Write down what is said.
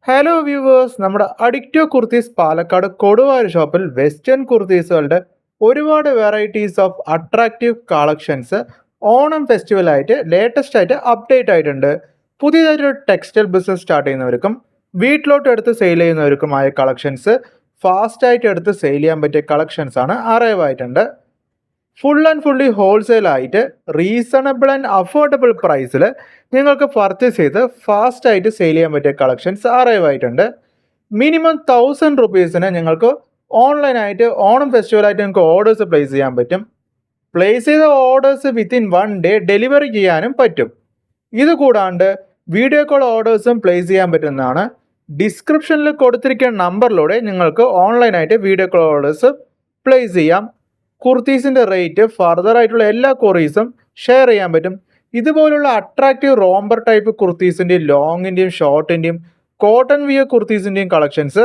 Hello viewers, നമ്മുടെ addictive kurtis Palakkad Koduvayur ഷോപ്പിൽ western കുർത്തീസുകളുടെ ഒരുപാട് varieties of attractive collections Onam ഫെസ്റ്റിവലായിട്ട് ലേറ്റസ്റ്റ് ആയിട്ട് അപ്ഡേറ്റ് ആയിട്ടുണ്ട്. പുതിയതായിട്ടൊരു ടെക്സ്റ്റൈൽ ബിസിനസ് സ്റ്റാർട്ട് ചെയ്യുന്നവർക്കും വീട്ടിലോട്ട് എടുത്ത് സെയിൽ ചെയ്യുന്നവർക്കുമായ കളക്ഷൻസ് ഫാസ്റ്റായിട്ട് എടുത്ത് സെയിൽ ചെയ്യാൻ പറ്റിയ കളക്ഷൻസ് ആണ് അറൈവ് ആയിട്ടുണ്ട്. ഫുൾ ആൻഡ് ഫുള്ളി ഹോൾസെയിൽ ആയിട്ട് റീസണബിൾ ആൻഡ് അഫോർഡബിൾ പ്രൈസിൽ നിങ്ങൾക്ക് പർച്ചേസ് ചെയ്ത് ഫാസ്റ്റായിട്ട് സെയിൽ ചെയ്യാൻ പറ്റിയ കളക്ഷൻസ് അറൈവ് ആയിട്ടുണ്ട്. മിനിമം 1000 റുപ്പീസിന് നിങ്ങൾക്ക് ഓൺലൈനായിട്ട് ഓണം ഫെസ്റ്റിവലായിട്ട് നിങ്ങൾക്ക് ഓർഡേഴ്സ് പ്ലേസ് ചെയ്യാൻ പറ്റും. പ്ലേസ് ചെയ്ത ഓർഡേഴ്സ് വിത്തിൻ 1 ഡേ ഡെലിവറി ചെയ്യാനും പറ്റും. ഇത് കൂടാണ്ട് വീഡിയോ കോൾ ഓർഡേഴ്സും പ്ലേസ് ചെയ്യാൻ പറ്റുന്നതാണ്. ഡിസ്ക്രിപ്ഷനിൽ കൊടുത്തിരിക്കുന്ന നമ്പറിലൂടെ നിങ്ങൾക്ക് ഓൺലൈനായിട്ട് വീഡിയോ കോൾ ഓർഡേഴ്സ് പ്ലേസ് ചെയ്യാം. കുർത്തീസിൻ്റെ റേറ്റ് ഫർദർ ആയിട്ടുള്ള എല്ലാ കൊറീസും ഷെയർ ചെയ്യാൻ പറ്റും. ഇതുപോലുള്ള അട്രാക്റ്റീവ് റോംബർ ടൈപ്പ് കുർത്തീസിൻ്റെയും ലോങ്ങിൻ്റെയും ഷോർട്ടിൻ്റെയും കോട്ടൺ വിയർ കുർത്തീസിൻ്റെയും കളക്ഷൻസ്